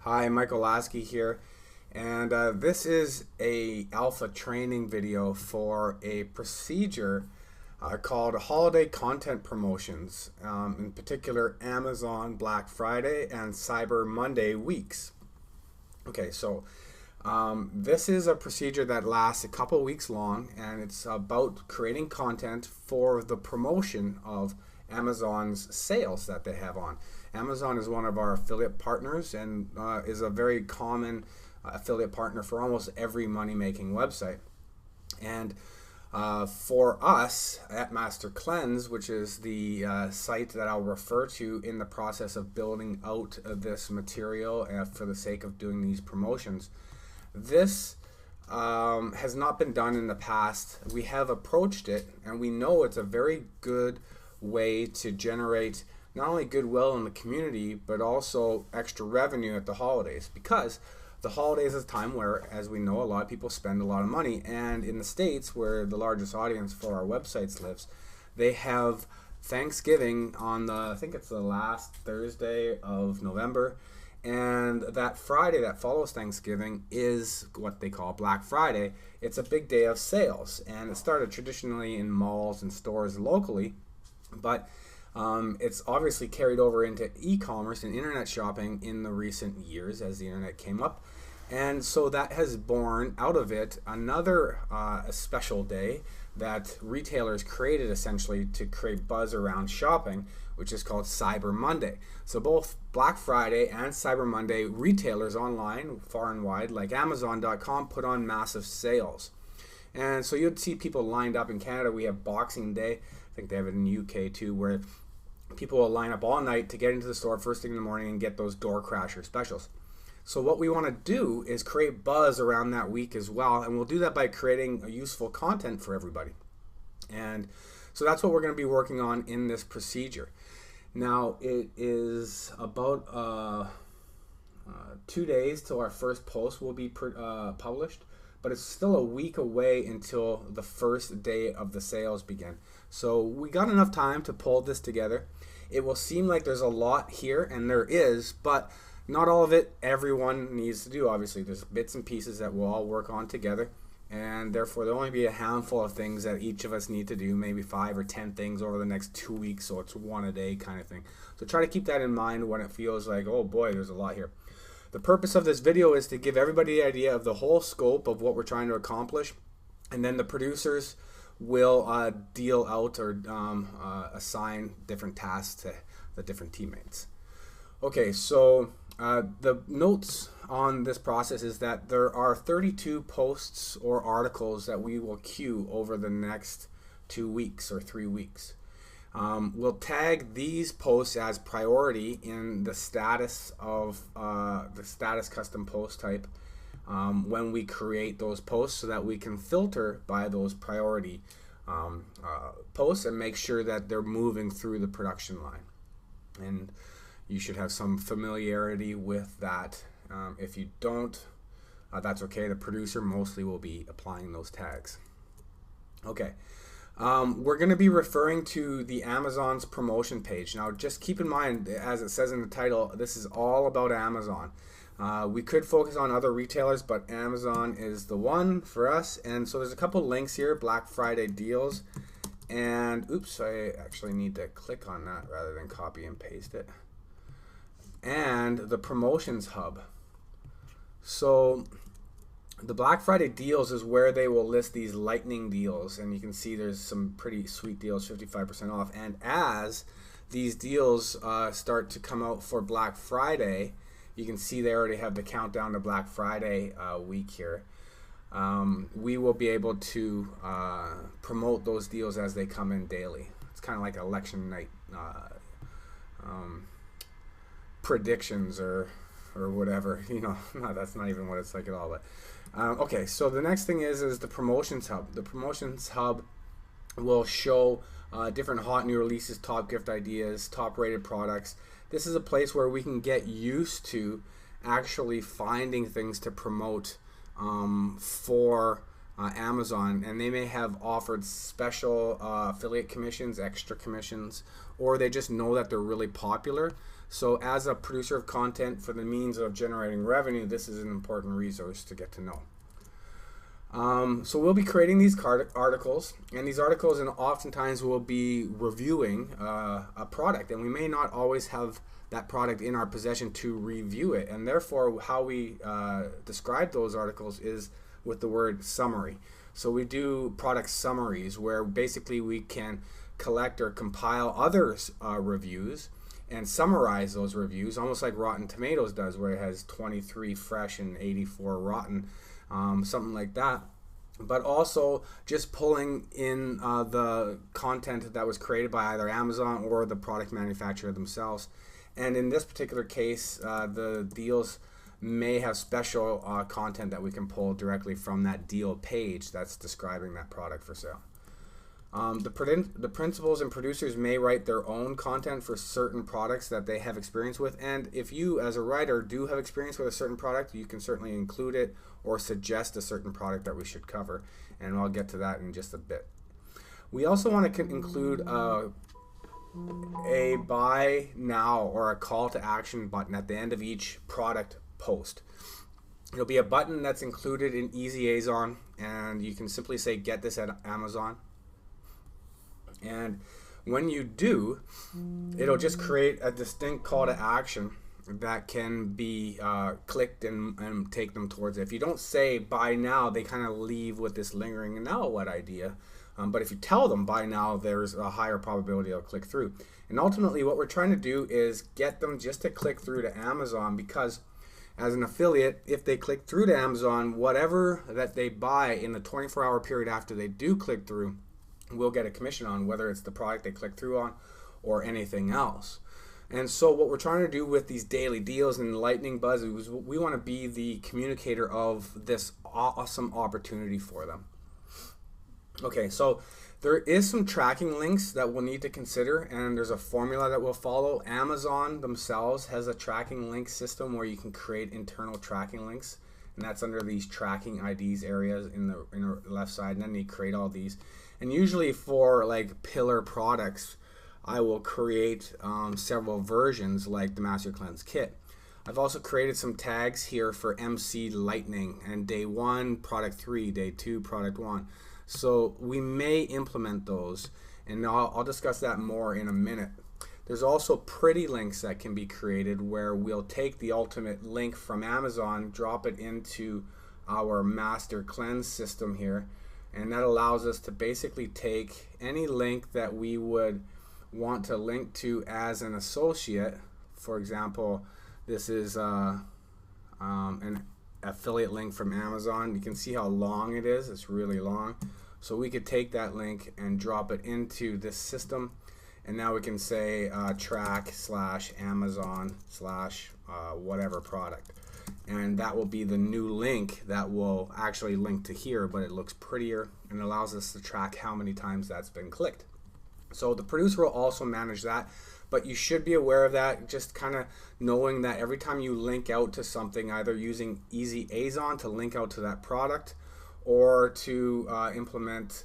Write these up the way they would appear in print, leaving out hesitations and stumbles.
Hi, Michael Lasky here, and this is a alpha training video for a procedure called holiday content promotions, in particular Amazon Black Friday and Cyber Monday weeks. Okay, so this is a procedure that lasts a couple weeks long, and it's about creating content for the promotion of Amazon's sales that they have on. Amazon is one of our affiliate partners and is a very common affiliate partner for almost every money-making website. And for us at Master Cleanse, which is the site that I'll refer to in the process of building out this material for the sake of doing these promotions, this has not been done in the past. We have approached it, and we know it's a very good way to generate not only goodwill in the community, but also extra revenue at the holidays, because the holidays is a time where, as we know, a lot of people spend a lot of money. And in the States, where the largest audience for our websites lives, they have Thanksgiving on I think it's the last Thursday of November. And that Friday that follows Thanksgiving is what they call Black Friday. It's a big day of sales, and it started traditionally in malls and stores locally, but it's obviously carried over into e-commerce and internet shopping in the recent years as the internet came up. And so that has born out of it another special day that retailers created essentially to create buzz around shopping, which is called Cyber Monday. So both Black Friday and Cyber Monday, retailers online far and wide like Amazon.com put on massive sales. And so you'd see people lined up. In Canada, we have Boxing Day. I think they have it in the UK too, where people will line up all night to get into the store first thing in the morning and get those door crasher specials. So what we want to do is create buzz around that week as well, and we'll do that by creating a useful content for everybody. And so that's what we're going to be working on in this procedure. Now, it is about 2 days till our first post will be published, but it's still a week away until the first day of the sales begin. So we got enough time to pull this together. It will seem like there's a lot here, and there is, but not all of it everyone needs to do. Obviously, there's bits and pieces that we'll all work on together, and therefore there'll only be a handful of things that each of us need to do, maybe 5 or 10 things over the next 2 weeks, so it's one a day kind of thing. So try to keep that in mind when it feels like, oh boy, there's a lot here. The purpose of this video is to give everybody the idea of the whole scope of what we're trying to accomplish, and then the producers will deal out or assign different tasks to the different teammates. Okay, so the notes on this process is that there are 32 posts or articles that we will queue over the next 2 weeks or 3 weeks. We'll tag these posts as priority in the status of the status custom post type when we create those posts, so that we can filter by those priority posts and make sure that they're moving through the production line. And you should have some familiarity with that. If you don't, that's okay. The producer mostly will be applying those tags. Okay. We're going to be referring to the Amazon's promotion page. Now, just keep in mind, as it says in the title, this is all about Amazon. We could focus on other retailers, but Amazon is the one for us. And so there's a couple links here, Black Friday deals. And oops, I actually need to click on that rather than copy and paste it. And the promotions hub. So the Black Friday deals is where they will list these lightning deals, and you can see there's some pretty sweet deals, 55% off. And as these deals start to come out for Black Friday, you can see they already have the countdown to Black Friday week here. We will be able to promote those deals as they come in daily. It's kind of like election night predictions or whatever, you know. No, that's not even what it's like at all. But okay, so the next thing is the promotions hub. The promotions hub will show different hot new releases, top gift ideas, top rated products. This is a place where we can get used to actually finding things to promote for Amazon, and they may have offered special affiliate commissions, extra commissions, or they just know that they're really popular. So as a producer of content for the means of generating revenue, this is an important resource to get to know. So we'll be creating these articles, and these articles, and oftentimes we'll be reviewing a product, and we may not always have that product in our possession to review it, and therefore how we describe those articles is with the word summary. So we do product summaries where basically we can collect or compile others' reviews and summarize those reviews, almost like Rotten Tomatoes does, where it has 23 fresh and 84 rotten, something like that. But also just pulling in the content that was created by either Amazon or the product manufacturer themselves. And in this particular case, the deals may have special content that we can pull directly from that deal page that's describing that product for sale. The principals and producers may write their own content for certain products that they have experience with, and if you as a writer do have experience with a certain product, you can certainly include it or suggest a certain product that we should cover, and I'll get to that in just a bit. We also want to include a buy now or a call to action button at the end of each product post. It'll be a button that's included in EasyAzon, and you can simply say get this at Amazon. And when you do, it'll just create a distinct call to action that can be clicked and take them towards it. If you don't say buy now, they kind of leave with this lingering now what idea. But if you tell them buy now, there's a higher probability they'll click through. And ultimately what we're trying to do is get them just to click through to Amazon, because as an affiliate, if they click through to Amazon, whatever that they buy in the 24-hour period after they do click through, we'll get a commission on, whether it's the product they click through on or anything else. And so what we're trying to do with these daily deals and lightning buzz is we want to be the communicator of this awesome opportunity for them. Okay, so there is some tracking links that we'll need to consider, and there's a formula that we'll follow. Amazon themselves has a tracking link system where you can create internal tracking links, and that's under these tracking IDs areas in the left side, and then you create all these. And usually for like pillar products, I will create several versions like the Master Cleanse Kit. I've also created some tags here for MC Lightning and day 1, product 3, day 2, product 1. So we may implement those, and I'll discuss that more in a minute. There's also pretty links that can be created where we'll take the ultimate link from Amazon, drop it into our Master Cleanse system here, and that allows us to basically take any link that we would want to link to as an associate. For example, this is an affiliate link from Amazon. You can see how long it is. It's really long. So we could take that link and drop it into this system, and now we can say track / Amazon / whatever product. And that will be the new link that will actually link to here, but it looks prettier and allows us to track how many times that's been clicked. So the producer will also manage that, but you should be aware of that, just kind of knowing that every time you link out to something, either using EasyAzon to link out to that product or to implement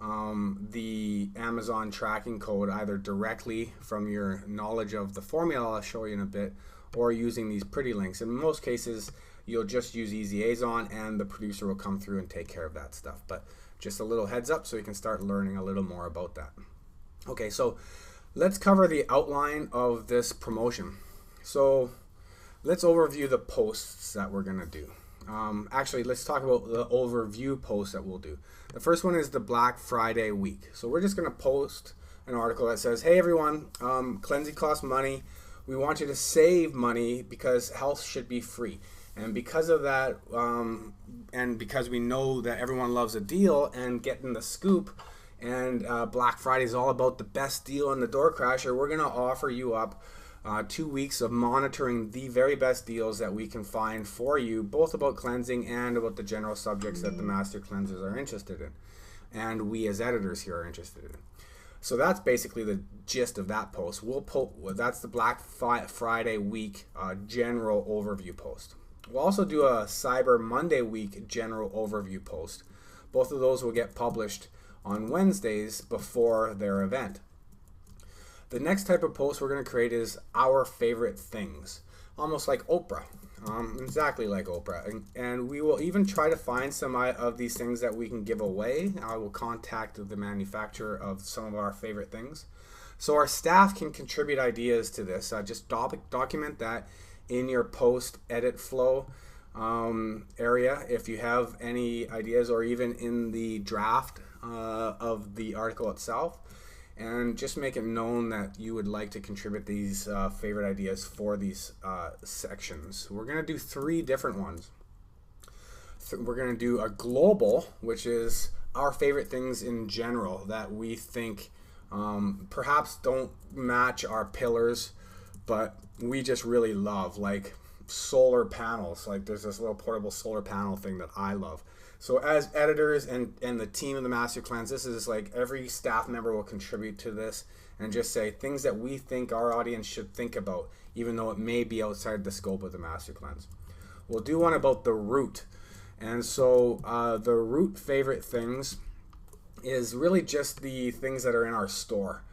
the Amazon tracking code either directly from your knowledge of the formula I'll show you in a bit, or using these pretty links. In most cases, you'll just use EasyAzon and the producer will come through and take care of that stuff. But just a little heads up so you can start learning a little more about that. Okay, so let's cover the outline of this promotion. So let's overview the posts that we're gonna do. Actually, let's talk about the overview posts that we'll do. The first one is the Black Friday week. So we're just gonna post an article that says, hey everyone, cleansing costs money. We want you to save money because health should be free. And because of that, and because we know that everyone loves a deal and getting the scoop, and Black Friday is all about the best deal in the door crasher, we're going to offer you up 2 weeks of monitoring the very best deals that we can find for you, both about cleansing and about the general subjects that the master cleansers are interested in, and we as editors here are interested in. So that's basically the gist of that post. That's the Black Friday week general overview post. We'll also do a Cyber Monday week general overview post. Both of those will get published on Wednesdays before their event. The next type of post we're going to create is our favorite things, almost like Oprah. Exactly like Oprah. And we will even try to find some of these things that we can give away. I will contact the manufacturer of some of our favorite things. So our staff can contribute ideas to this. Just document that in your post edit flow area if you have any ideas, or even in the draft of the article itself. And just make it known that you would like to contribute these favorite ideas for these sections. We're going to do 3 different ones. We're going to do a global, which is our favorite things in general that we think perhaps don't match our pillars, but we just really love, like solar panels. Like there's this little portable solar panel thing that I love. So as editors and the team of the Master Cleanse, this is like every staff member will contribute to this and just say things that we think our audience should think about, even though it may be outside the scope of the Master Cleanse. We'll do one about the root. And so the root favorite things is really just the things that are in our store.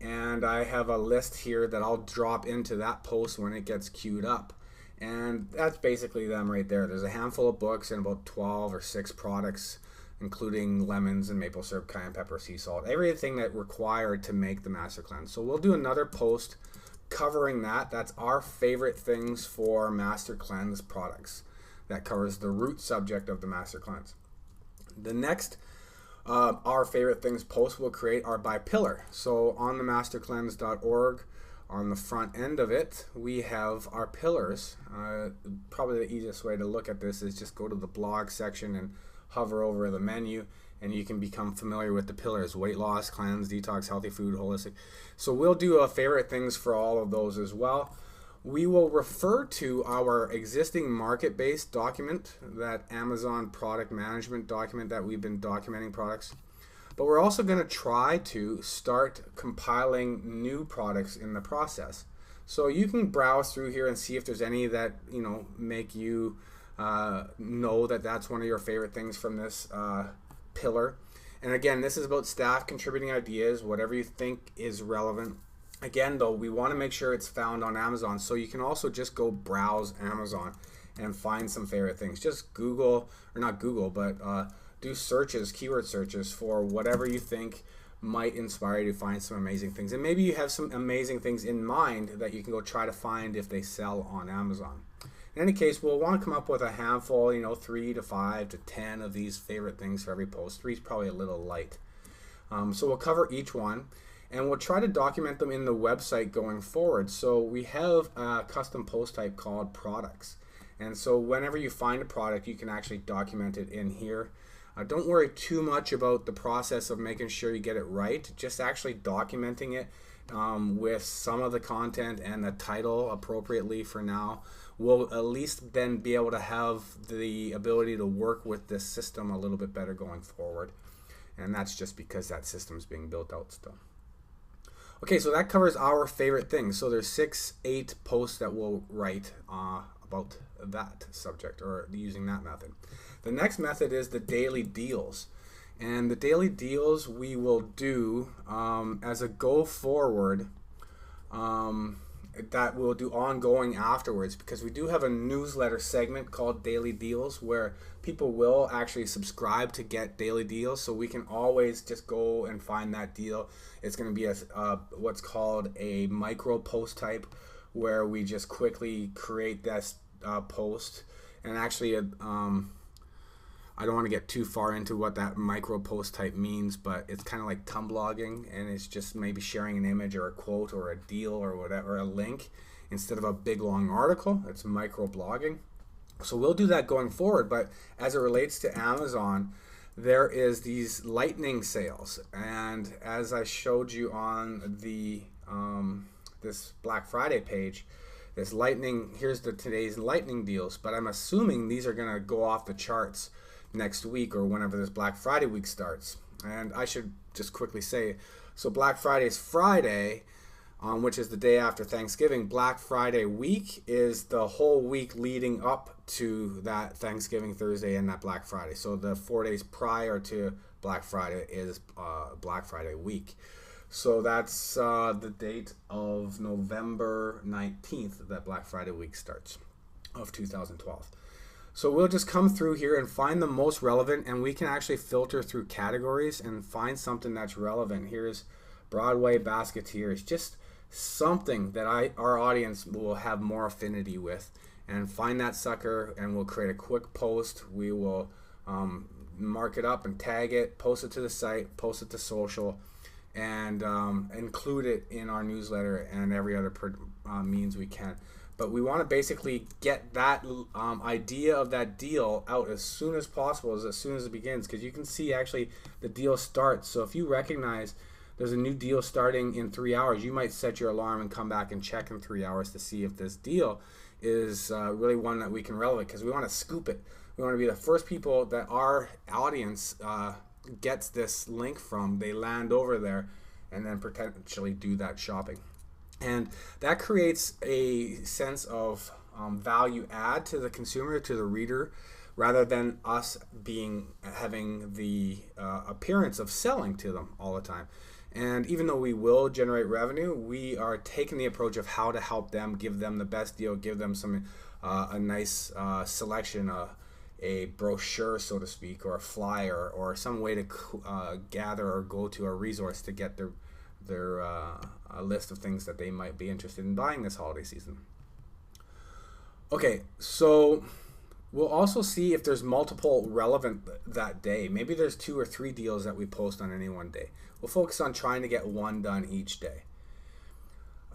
And I have a list here that I'll drop into that post when it gets queued up. And that's basically them right there. There's a handful of books and about 12 or 6 products, including lemons and maple syrup, cayenne pepper, sea salt, everything that required to make the Master Cleanse. So we'll do another post covering that. That's our favorite things for Master Cleanse products. That covers the root subject of the Master Cleanse. The next our favorite things post we'll create are by pillar. So on the mastercleanse.org, on the front end of it, we have our pillars. Probably the easiest way to look at this is just go to the blog section and hover over the menu, and you can become familiar with the pillars: weight loss, cleanse, detox, healthy food, holistic. So we'll do a favorite things for all of those as well. We will refer to our existing market-based document, that Amazon product management document that we've been documenting products. But we're also going to try to start compiling new products in the process. So you can browse through here and see if there's any that make you know that that's one of your favorite things from this pillar. And again, this is about staff contributing ideas, whatever you think is relevant. Again, though, we want to make sure it's found on Amazon, so you can also just go browse Amazon and find some favorite things. Just Google, or not Google, but do searches, keyword searches for whatever you think might inspire you to find some amazing things. And maybe you have some amazing things in mind that you can go try to find if they sell on Amazon. In any case, we'll want to come up with a handful, 3 to 5 to 10 of these favorite things for every post. 3 is probably a little light. So we'll cover each one, and we'll try to document them in the website going forward. So we have a custom post type called products. And so whenever you find a product, you can actually document it in here. Don't worry too much about the process of making sure you get it right. Just actually documenting it with some of the content and the title appropriately for now will at least then be able to have the ability to work with this system a little bit better going forward. And that's just because that system's being built out still. Okay, so that covers our favorite things. So there's 6, 8 posts that we'll write about that subject, or using that method. The next method is the daily deals. And the daily deals we will do as a go forward, that we'll do ongoing afterwards, because we do have a newsletter segment called Daily Deals where people will actually subscribe to get daily deals, so we can always just go and find that deal. It's going to be what's called a micro post type, where we just quickly create this post. And actually I don't want to get too far into what that micro post type means, but it's kind of like Tumblr-blogging, and it's just maybe sharing an image or a quote or a deal or whatever, a link, instead of a big long article. It's micro blogging. So we'll do that going forward. But as it relates to Amazon, there is these lightning sales, and as I showed you on the this Black Friday page, this lightning, here's today's lightning deals, but I'm assuming these are going to go off the charts next week or whenever this Black Friday week starts. And I should just quickly say, so Black Friday is Friday, which is the day after Thanksgiving. Black Friday week is the whole week leading up to that Thanksgiving Thursday and that Black Friday. So the 4 days prior to Black Friday is Black Friday week. So that's the date of November 19th that Black Friday week starts of 2012. So we'll just come through here and find the most relevant, and we can actually filter through categories and find something that's relevant. Here's Broadway Basketeers, just something that our audience will have more affinity with, and find that sucker, and we'll create a quick post. We will mark it up and tag it, post it to the site, post it to social, and include it in our newsletter and every other means we can. But we want to basically get that idea of that deal out as soon as possible, as soon as it begins, because you can see actually the deal starts. So if you recognize there's a new deal starting in 3 hours, you might set your alarm and come back and check in 3 hours to see if this deal is really one that we can relevant, because we want to scoop it. We want to be the first people that our audience gets this link from. They land over there and then potentially do that shopping. And that creates a sense of value add to the consumer, to the reader, rather than us having the appearance of selling to them all the time. And even though we will generate revenue, we are taking the approach of how to help them, give them the best deal, give them some a nice selection, a brochure, so to speak, or a flyer, or some way to gather or go to a resource to get their a list of things that they might be interested in buying this holiday season. Okay, so we'll also see if there's multiple relevant that day. Maybe there's 2 or 3 deals that we post on any one day. We'll focus on trying to get one done each day.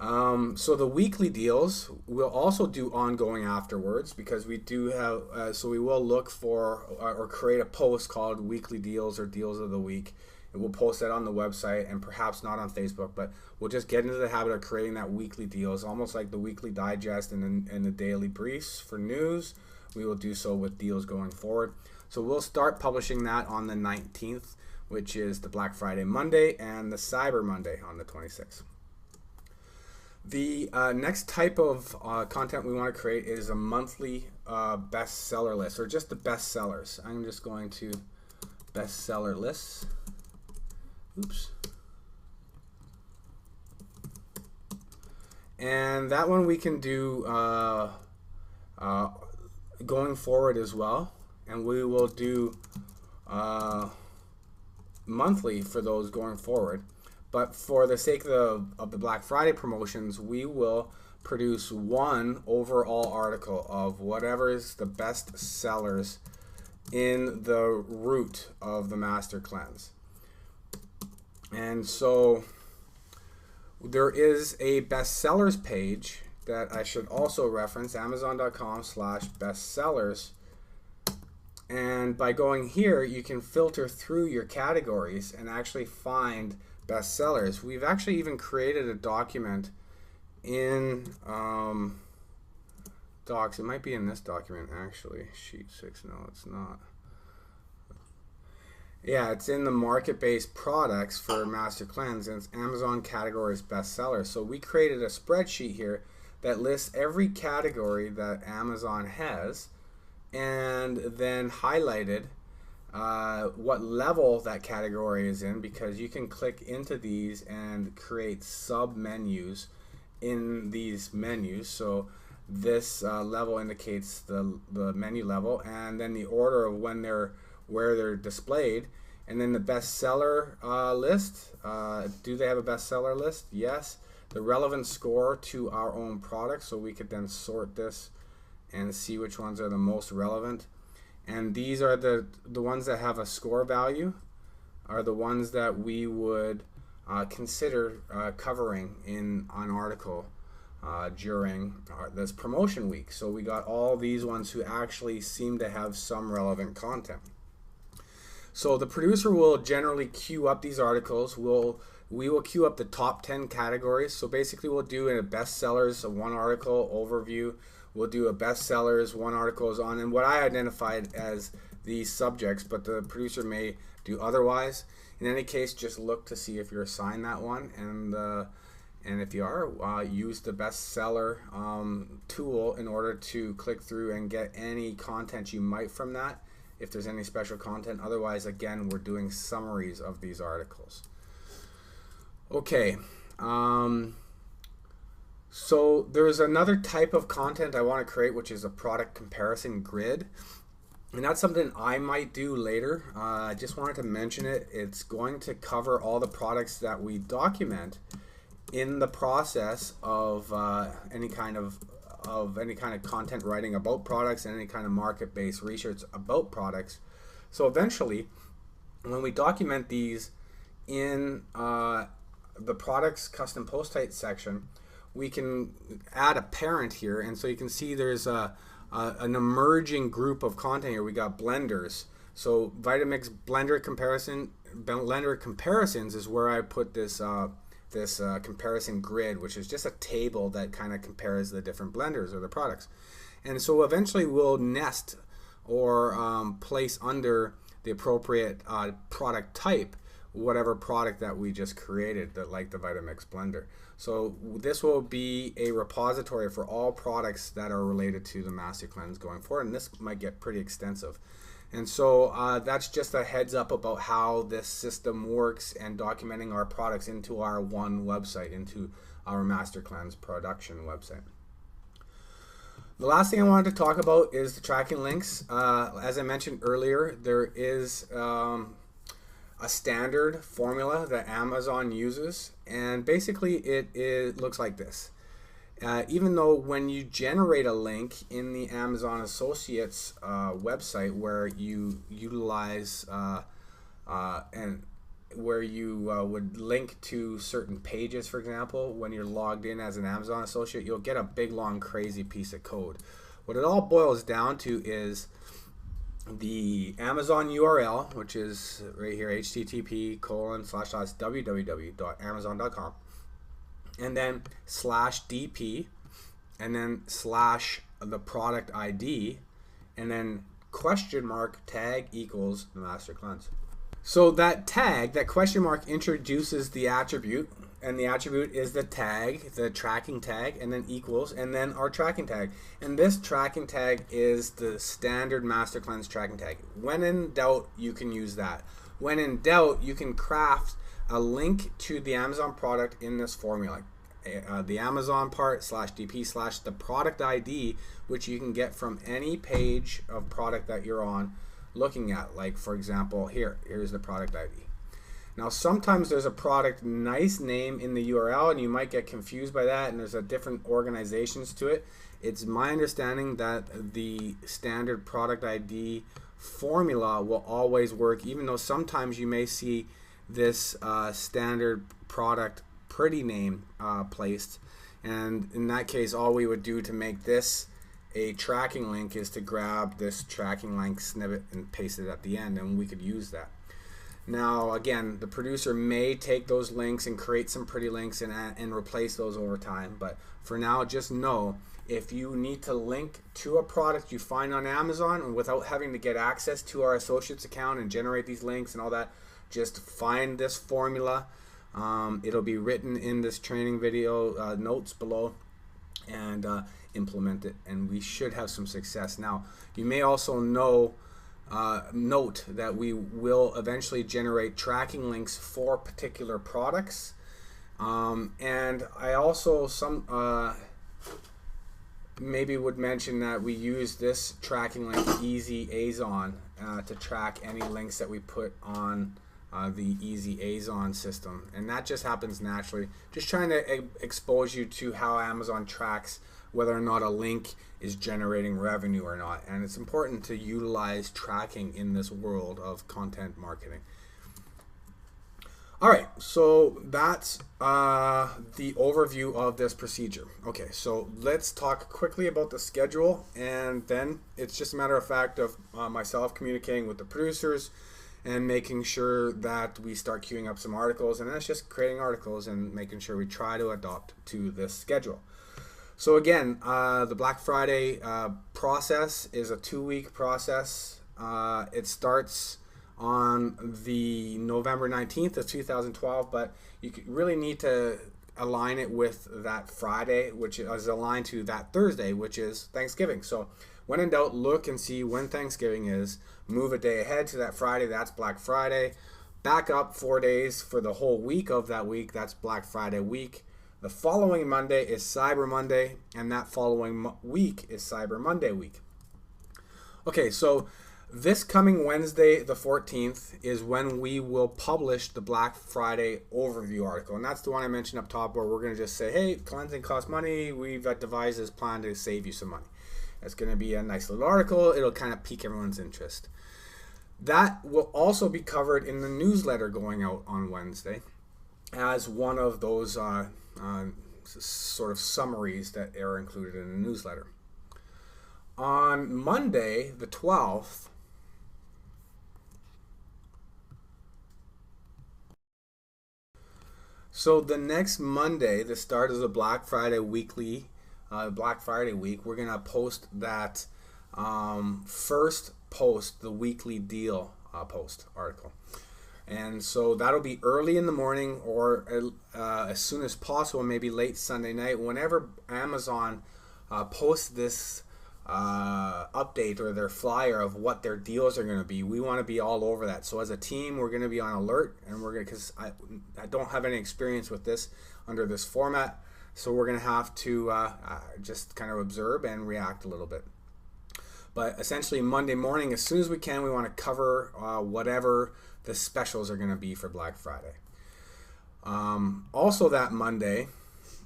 So the weekly deals we'll also do ongoing afterwards, because we do have, so we will look for or create a post called weekly deals or deals of the week. And we'll post that on the website, and perhaps not on Facebook, but we'll just get into the habit of creating that weekly deals, almost like the weekly digest and the daily briefs for news. We will do so with deals going forward. So we'll start publishing that on the 19th, which is the Black Friday Monday, and the Cyber Monday on the 26th. The next type of content we want to create is a monthly bestseller list, or just the best sellers. I'm just going to bestseller lists. Oops. And that one we can do going forward as well, and we will do monthly for those going forward. But for the sake of the Black Friday promotions, we will produce one overall article of whatever is the best sellers in the root of the Master Cleanse. And so there is a bestsellers page that I should also reference, amazon.com/bestsellers. And by going here, you can filter through your categories and actually find bestsellers. We've actually even created a document in Docs. It might be in this document, actually. Sheet 6. No, it's not. Yeah, it's in the market-based products for Master Cleanse, and it's Amazon categories bestseller. So we created a spreadsheet here that lists every category that Amazon has, and then highlighted what level that category is in, because you can click into these and create sub-menus in these menus. So this level indicates the menu level, and then the order of where they're displayed, and then the bestseller list. Do they have a bestseller list? Yes. The relevant score to our own product, so we could then sort this and see which ones are the most relevant. And these are the ones that have a score value, are the ones that we would consider covering in an article during this promotion week. So we got all these ones who actually seem to have some relevant content. So the producer will generally queue up these articles. We will queue up the top 10 categories. So basically we'll do a bestsellers, a one article overview. We'll do a bestsellers, one article is on, and what I identified as these subjects, but the producer may do otherwise. In any case, just look to see if you're assigned that one, and if you are, use the bestseller tool in order to click through and get any content you might from that, if there's any special content. Otherwise, again, we're doing summaries of these articles. Okay. So there's another type of content I want to create, which is a product comparison grid. And that's something I might do later. I just wanted to mention it. It's going to cover all the products that we document in the process of any kind of content writing about products and any kind of market-based research about products. So eventually, when we document these in the products custom post type section, we can add a parent here, and so you can see there's an emerging group of content here. We got blenders. So Vitamix blender comparisons is where I put this comparison grid, which is just a table that kind of compares the different blenders or the products. And so eventually we'll nest or place under the appropriate product type whatever product that we just created, that like the Vitamix blender. So this will be a repository for all products that are related to the Master Cleanse going forward, and this might get pretty extensive. And so that's just a heads up about how this system works and documenting our products into our one website, into our Master Cleanse production website. The last thing I wanted to talk about is the tracking links. As I mentioned earlier, there is a standard formula that Amazon uses, and basically it looks like this. Even though when you generate a link in the Amazon Associates website, where you utilize and where you would link to certain pages, for example, when you're logged in as an Amazon Associate, you'll get a big long crazy piece of code. What it all boils down to is the Amazon URL, which is right here, http://www.amazon.com, and then /dp, and then / the product ID, and then $tag equals the Master Cleanse. So that tag, that question mark, introduces the attribute, and the attribute is the tag, the tracking tag, and then equals, and then our tracking tag. And this tracking tag is the standard Master Cleanse tracking tag. When in doubt, you can use that. When in doubt, you can craft a link to the Amazon product in this formula. The Amazon part /dp/ the product ID, which you can get from any page of product that you're on looking at. Like, for example, here's the product ID. Now sometimes there's a product nice name in the URL and you might get confused by that, and there's a different organizations to it. It's my understanding that the standard product ID formula will always work, even though sometimes you may see this standard product pretty name placed, and in that case all we would do to make this a tracking link is to grab this tracking link snippet and paste it at the end, and we could use that. Now again, the producer may take those links and create some pretty links and replace those over time, but for now just know, if you need to link to a product you find on Amazon and without having to get access to our associates account and generate these links and all that, just find this formula. It'll be written in this training video notes below, and implement it, and we should have some success. Now you may also note that we will eventually generate tracking links for particular products, and I also maybe would mention that we use this tracking link EasyAzon to track any links that we put on the EasyAzon system, and that just happens naturally. Just trying to expose you to how Amazon tracks whether or not a link is generating revenue or not, and it's important to utilize tracking in this world of content marketing. Alright, so that's the overview of this procedure. Okay, so let's talk quickly about the schedule, and then it's just a matter of fact of myself communicating with the producers and making sure that we start queuing up some articles, and that's just creating articles and making sure we try to adopt to this schedule. So again, the Black Friday process is a 2-week process. It starts on the November 19th of 2012, but you really need to align it with that Friday, which is aligned to that Thursday, which is Thanksgiving. So when in doubt, look and see when Thanksgiving is. Move a day ahead to that Friday. That's Black Friday. Back up 4 days for the whole week of that week. That's Black Friday week. The following Monday is Cyber Monday, and that following week is Cyber Monday week. Okay, so this coming Wednesday, the 14th, is when we will publish the Black Friday overview article. And that's the one I mentioned up top where we're going to just say, hey, cleansing costs money. We've devised this plan to save you some money. It's going to be a nice little article. It'll kind of pique everyone's interest. That will also be covered in the newsletter going out on Wednesday as one of those sort of summaries that are included in the newsletter. On Monday, the 12th, so the next Monday, the start of the Black Friday weekly, Black Friday week, we're going to post that first post, the weekly deal post article. And so that'll be early in the morning or as soon as possible, maybe late Sunday night. Whenever Amazon posts this update or their flyer of what their deals are going to be, we want to be all over that. So as a team, we're going to be on alert, and we're going to, because I don't have any experience with this under this format, so we're going to have to just kind of observe and react a little bit. But essentially Monday morning, as soon as we can, we want to cover whatever the specials are going to be for Black Friday. Also that Monday,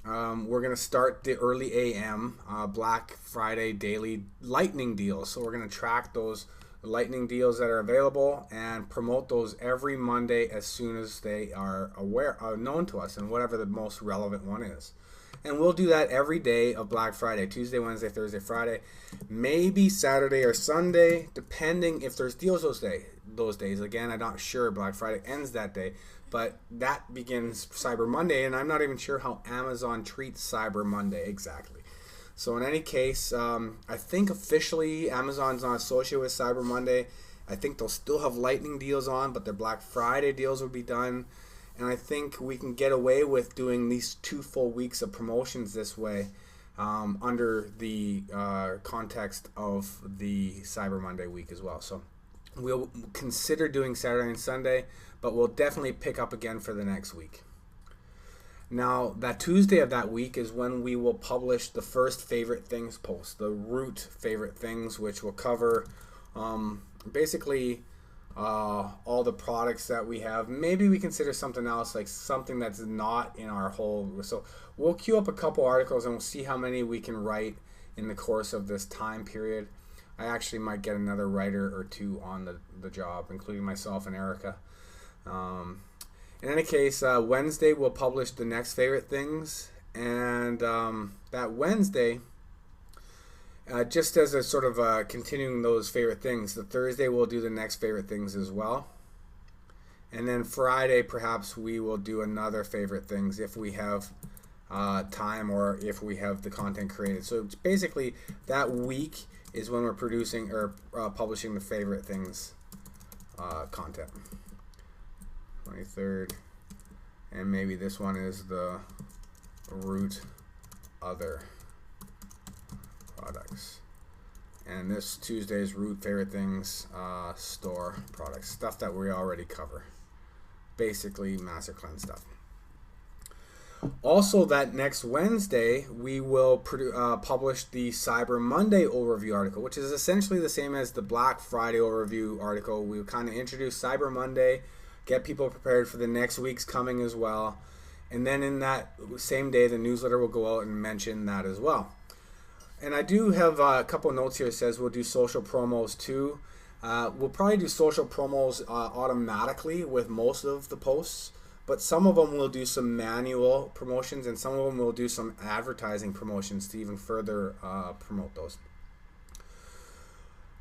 we're going to start the early AM Black Friday daily lightning deals. So we're going to track those lightning deals that are available and promote those every Monday as soon as they are known to us, and whatever the most relevant one is. And we'll do that every day of Black Friday, Tuesday, Wednesday, Thursday, Friday, maybe Saturday or Sunday, depending if there's deals those days. Again, I'm not sure Black Friday ends that day, but that begins Cyber Monday, and I'm not even sure how Amazon treats Cyber Monday exactly. So in any case, I think officially Amazon's not associated with Cyber Monday. I think they'll still have lightning deals on, but their Black Friday deals will be done. And I think we can get away with doing these 2 full weeks of promotions this way under the context of the Cyber Monday week as well. So we'll consider doing Saturday and Sunday, but we'll definitely pick up again for the next week. Now, that Tuesday of that week is when we will publish the first favorite things post, the root favorite things, which will cover basically all the products that we have. Maybe we consider something else, like something that's not in our whole. So we'll queue up a couple articles and we'll see how many we can write in the course of this time period. I actually might get another writer or two on the job, including myself and Erica. In any case, Wednesday we'll publish the next favorite things, and that Wednesday, just as a sort of continuing those favorite things, the Thursday we'll do the next favorite things as well. And then Friday, perhaps we will do another favorite things if we have time or if we have the content created. So it's basically that week is when we're producing or publishing the favorite things content. 23rd, and maybe this one is the root other products, and this Tuesday's root favorite things store products, stuff that we already cover, basically Master Cleanse stuff. Also, that next Wednesday we will publish the Cyber Monday overview article, which is essentially the same as the Black Friday overview article. We'll kind of introduce Cyber Monday, get people prepared for the next week's coming as well, and then in that same day the newsletter will go out and mention that as well. And I do have a couple notes here that says we'll do social promos too. We'll probably do social promos automatically with most of the posts, but some of them will do some manual promotions, and some of them will do some advertising promotions to even further promote those.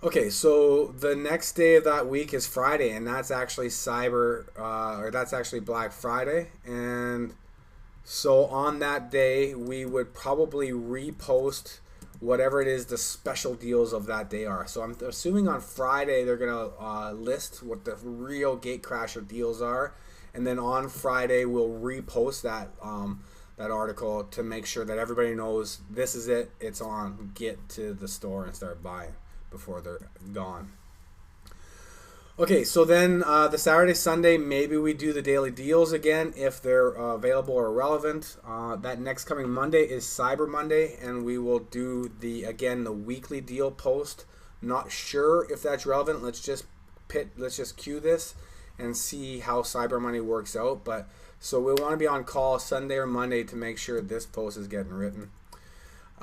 Okay, so the next day of that week is Friday, and that's actually that's actually Black Friday. And so on that day, we would probably repost whatever it is the special deals of that day are. So I'm assuming on Friday they're gonna list what the real gatecrasher deals are, and then on Friday we'll repost that that article to make sure that everybody knows this is it, it's on, get to the store and start buying before they're gone. Okay, so then the Saturday, Sunday, maybe we do the daily deals again if they're available or relevant. That next coming Monday is Cyber Monday, and we will do the weekly deal post. Not sure if that's relevant. Let's just cue this and see how Cyber Monday works out. But so we'll want to be on call Sunday or Monday to make sure this post is getting written.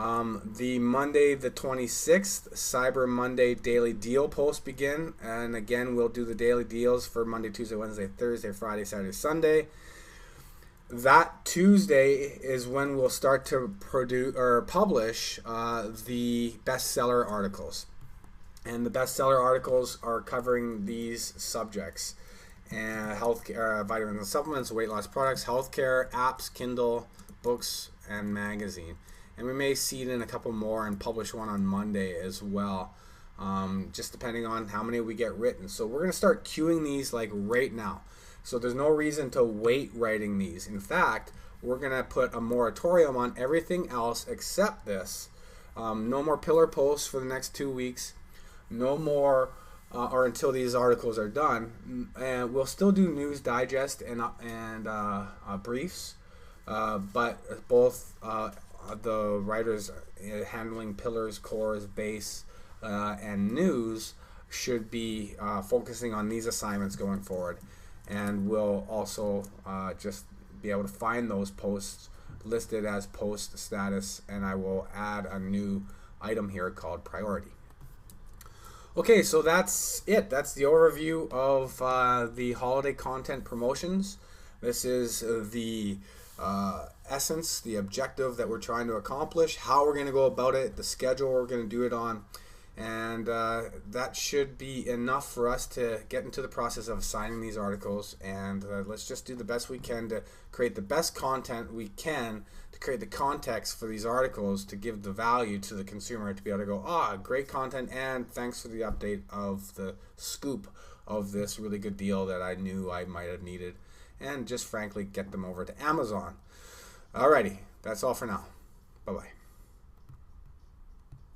The Monday the 26th, Cyber Monday daily deal posts begin, and again we'll do the daily deals for Monday, Tuesday, Wednesday, Thursday, Friday, Saturday, Sunday. That Tuesday is when we'll start to publish the bestseller articles, and the bestseller articles are covering these subjects: and healthcare, vitamins and supplements, weight loss products, healthcare, apps, Kindle, books, and magazine. And we may seed in a couple more and publish one on Monday as well, just depending on how many we get written. So we're going to start queuing these like right now. So there's no reason to wait writing these. In fact, we're going to put a moratorium on everything else except this. No more pillar posts for the next 2 weeks. No more, or until these articles are done. And we'll still do news digest and briefs, but both the writers handling pillars, cores, base, and news should be focusing on these assignments going forward. And we'll also just be able to find those posts listed as post status, and I will add a new item here called priority. Okay, so that's it. That's the overview of the holiday content promotions. This is the essence, the objective that we're trying to accomplish, how we're going to go about it, the schedule we're going to do it on, and that should be enough for us to get into the process of assigning these articles. And let's just do the best we can to create the best content we can, to create the context for these articles, to give the value to the consumer, to be able to go, great content, and thanks for the update of the scoop of this really good deal that I knew I might have needed, and just frankly get them over to Amazon. Alrighty, that's all for now. Bye-bye.